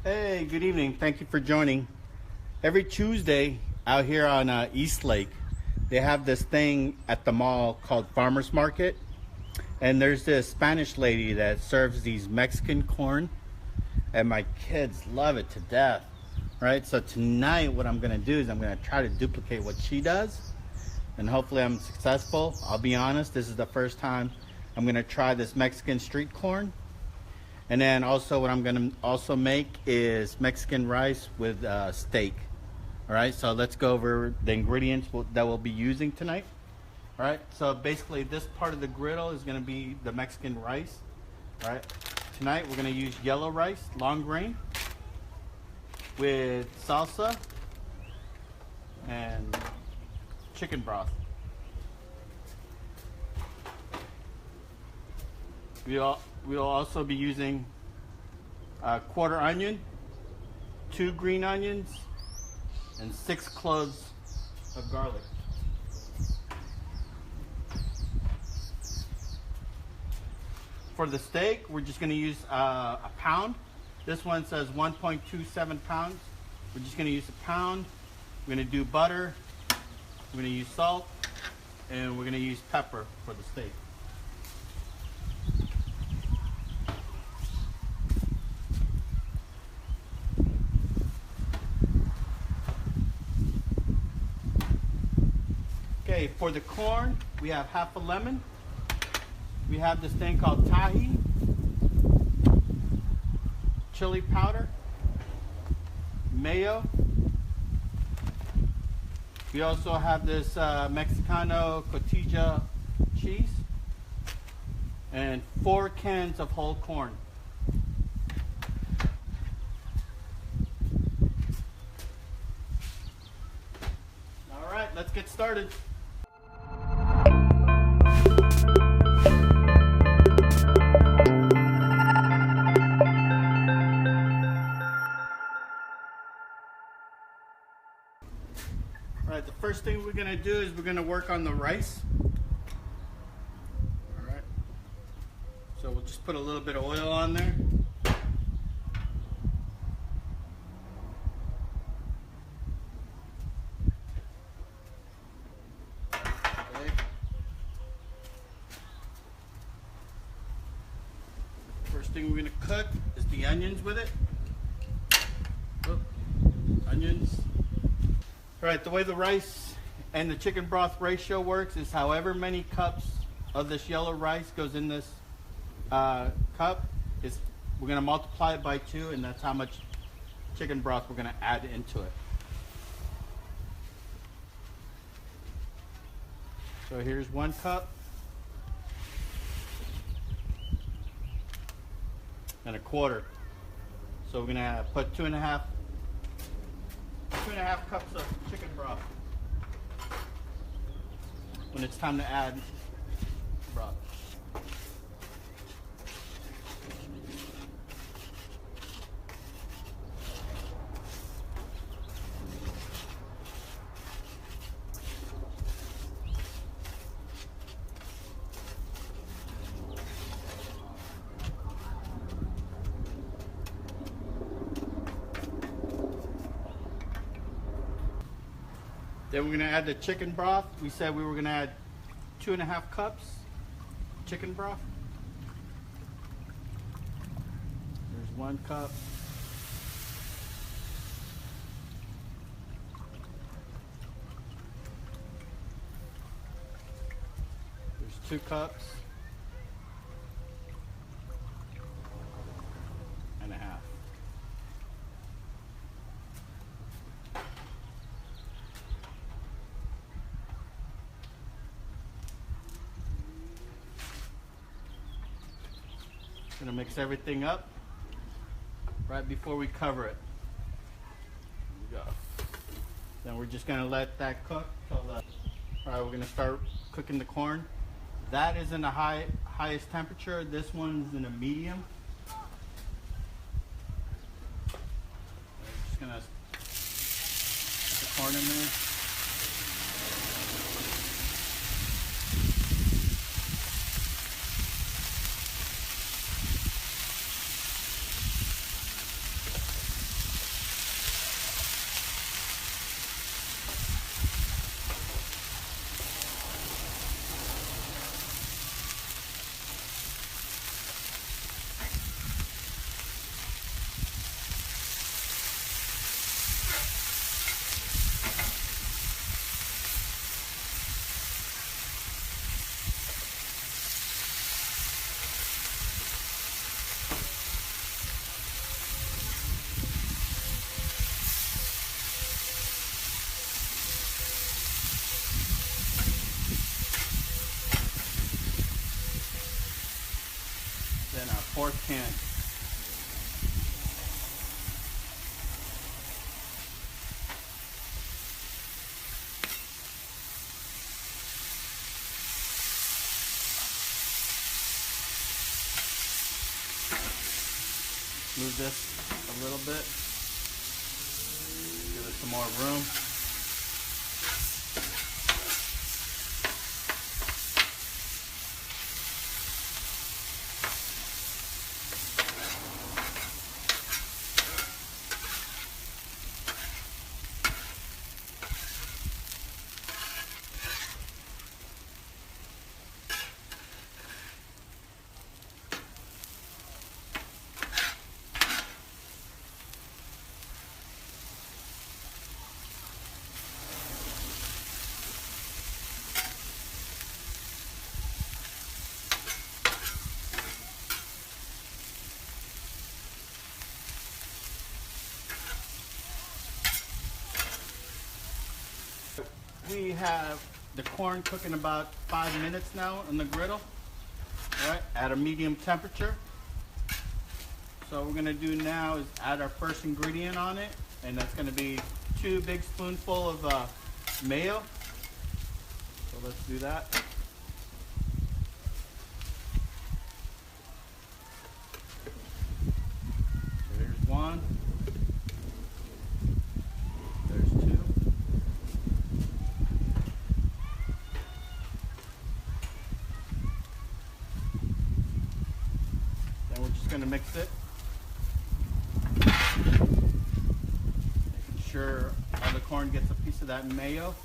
Hey, good evening. Thank you for joining. Every Tuesday out here on East Lake, they have this thing at the mall called Farmers Market. And there's this Spanish lady that serves these Mexican corn. And my kids love it to death. Right? So tonight what I'm going to do is I'm going to try to duplicate what she does. And hopefully I'm successful. I'll be honest, this is the first time I'm going to try this Mexican street corn. And then also what I'm gonna also make is Mexican rice with steak. All right, so let's go over the ingredients that we'll be using tonight. All right, so basically this part of the griddle is gonna be the Mexican rice. All right, tonight we're gonna use yellow rice, long grain, with salsa and chicken broth. We'll also be using a quarter onion, 2 green onions, and 6 cloves of garlic. For the steak, we're just going to use a pound. This one says 1.27 pounds. We're just going to use a pound. We're going to do butter. We're going to use salt, and we're going to use pepper for the steak. Okay, for the corn, we have half a lemon. We have this thing called Tajin, chili powder, mayo. We also have this Mexicano Cotija cheese and 4 cans of whole corn. All right, let's get started. Alright, the first thing we're going to do is we're going to work on the rice. Alright, so we'll just put a little bit of oil on there. Okay. First thing we're going to cook is the onions with it. Oh, onions. Alright, the way the rice and the chicken broth ratio works is however many cups of this yellow rice goes in this cup, we're going to multiply it by 2, and that's how much chicken broth we're going to add into it. So here's 1 cup and a quarter. So we're going to put 2.5 cups of chicken broth when it's time to add broth. Then we're going to add the chicken broth. We said we were going to add 2.5 cups chicken broth. There's 1 cup. There's 2 cups. And a half. Gonna mix everything up right before we cover it. There we go. Then we're just gonna let that cook till the. All right, we're gonna start cooking the corn. That is in the highest temperature. This one's in a medium. We're just gonna put the corn in there. 4th can. Move this a little bit. Give it some more room. We have the corn cooking about 5 minutes now on the griddle, all right, at a medium temperature. So what we're gonna do now is add our first ingredient on it, and that's gonna be 2 big spoonfuls of mayo. So let's do that. There's 1. There's 2. Then we're just gonna mix it. Making sure all the corn gets a piece of that mayo.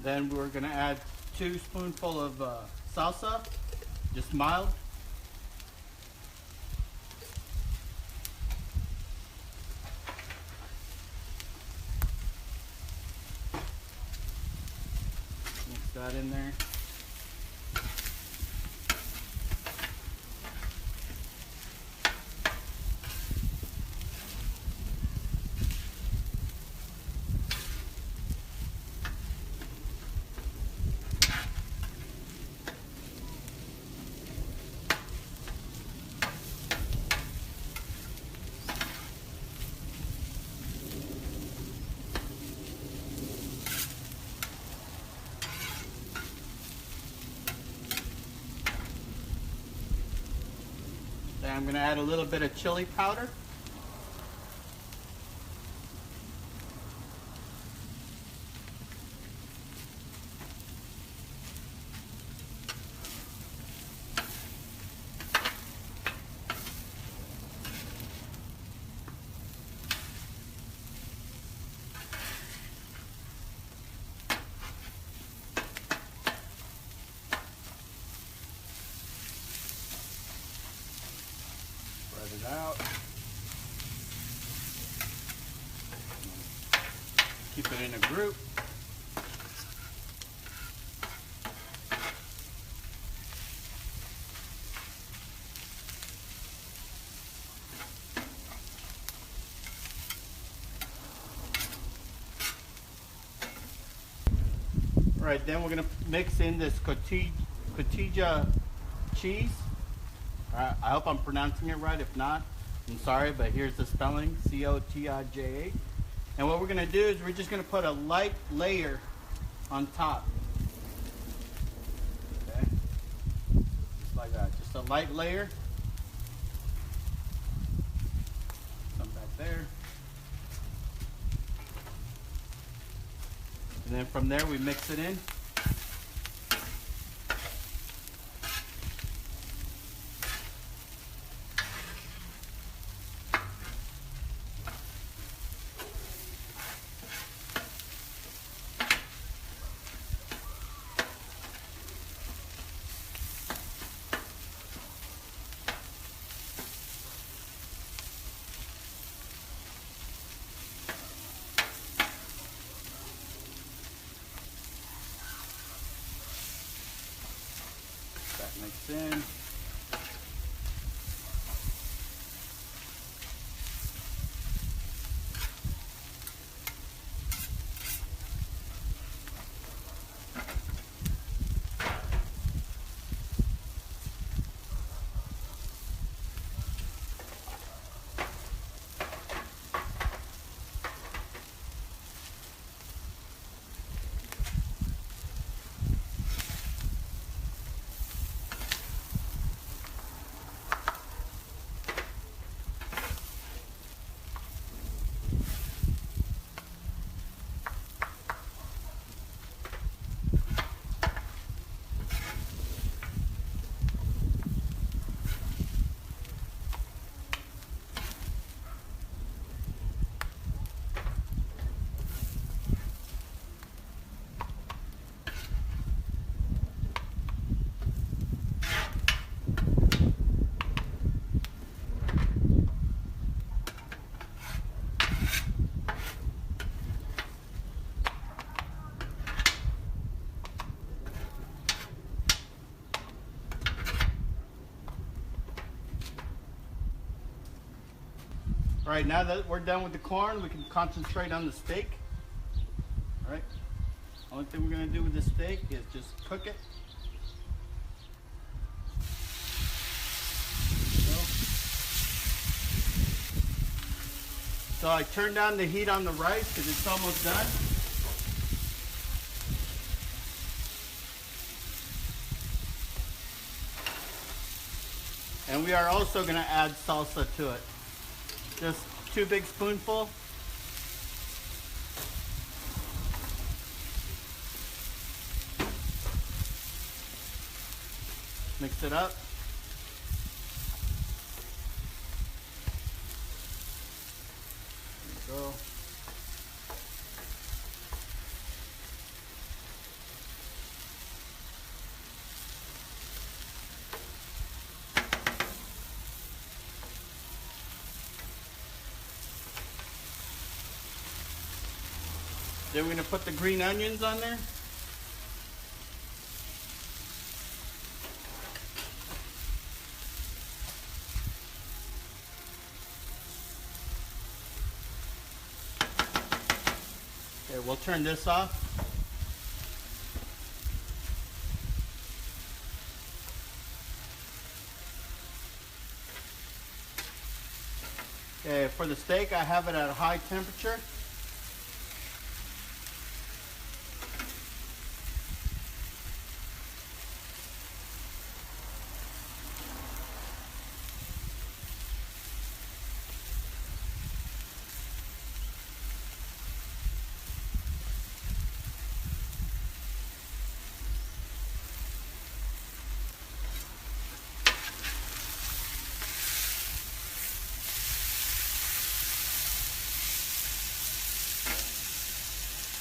Then we're gonna add 2 spoonfuls of salsa, just mild. Mix that in there. Then I'm going to add a little bit of chili powder. Spread it out. Keep it in a group. All right, then we're gonna mix in this Cotija cheese. I hope I'm pronouncing it right. If not, I'm sorry, but here's the spelling, C-O-T-I-J-A. And what we're gonna do is we're just gonna put a light layer on top. Okay, just like that, just a light layer. Come back there. And then from there we mix it in. in. All right, now that we're done with the corn, we can concentrate on the steak. All right, only thing we're gonna do with the steak is just cook it. So I turned down the heat on the rice because it's almost done. And we are also gonna add salsa to it. Just 2 big spoonfuls. Mix it up. There we go. Then we're going to put the green onions on there. Okay, we'll turn this off. Okay, for the steak, I have it at a high temperature.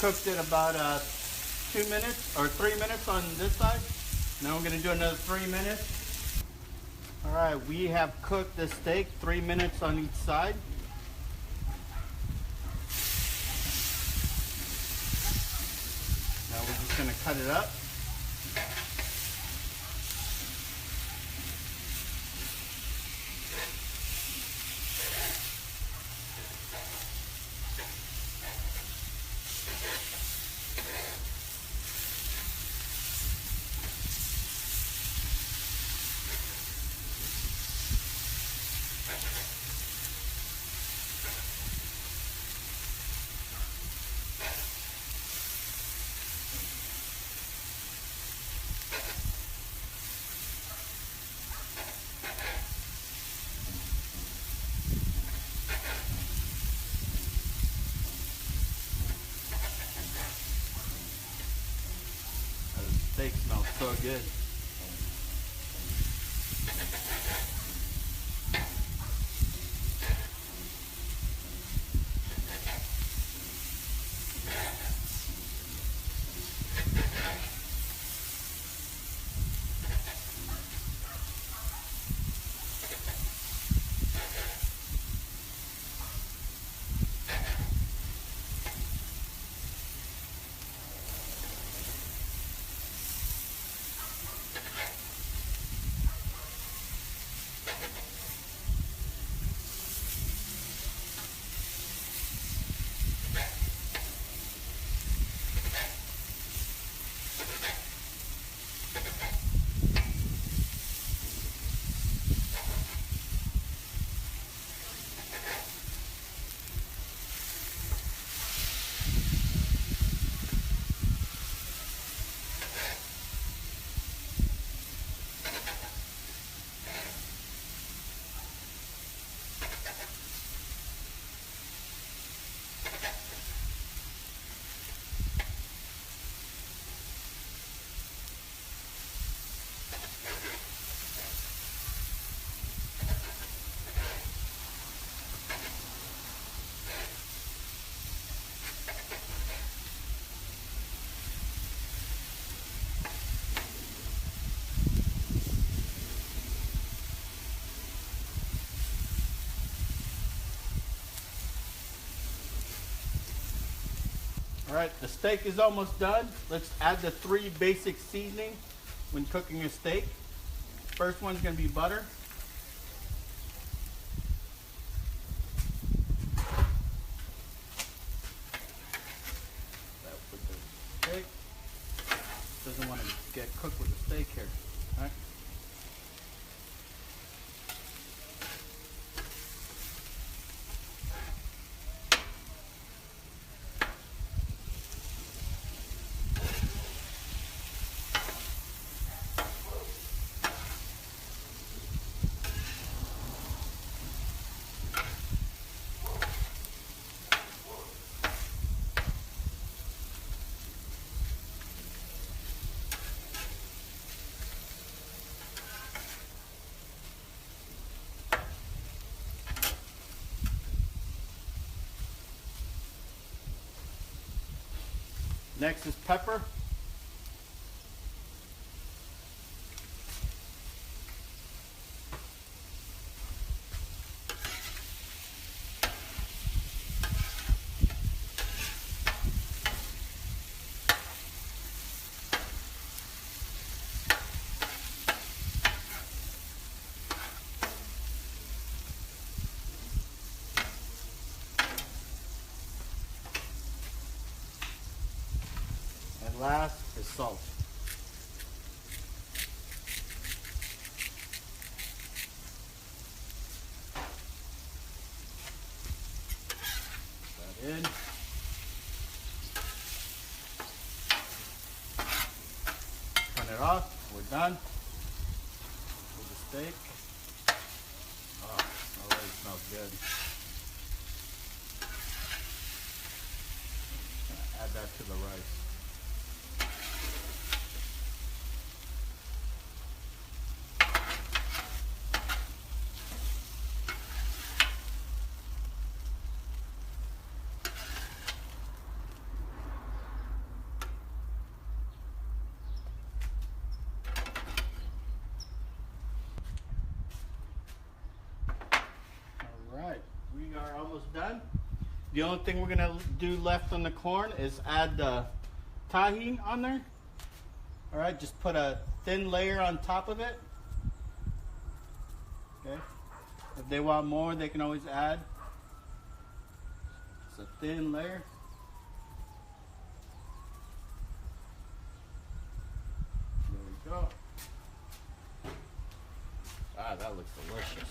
Cooked it about 2 minutes or 3 minutes on this side. Now we're going to do another 3 minutes. All right, we have cooked the steak 3 minutes on each side. Now we're just going to cut it up. Steak smells so good. All right, the steak is almost done. Let's add the 3 basic seasoning when cooking a steak. First one's gonna be butter. That with the steak. Doesn't want to get cooked with the steak here. All right. Next is pepper. And last is salt. Put that in. Turn it off. We're done with the steak. Oh, already smells good. Gonna add that to the rice. We are almost done. The only thing we're gonna do left on the corn is add the Tajin on there. All right, just put a thin layer on top of it. Okay. If they want more, they can always add. It's a thin layer. There we go. Ah, that looks delicious.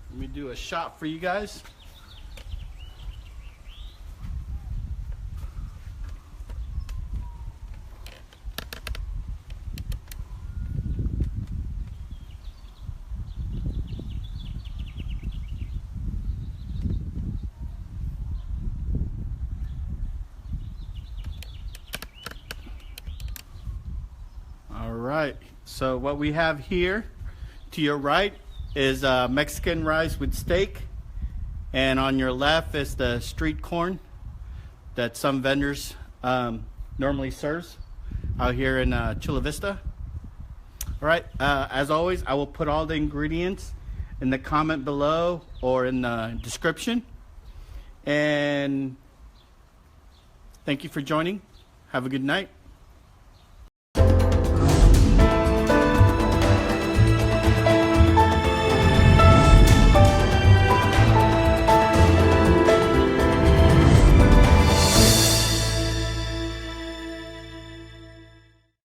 Let me do a shot for you guys. All right, so what we have here to your right is Mexican rice with steak, and on your left is the street corn that some vendors normally serves out here in Chula Vista. All right, as always, I will put all the ingredients in the comment below or in the description. And thank you for joining. Have a good night.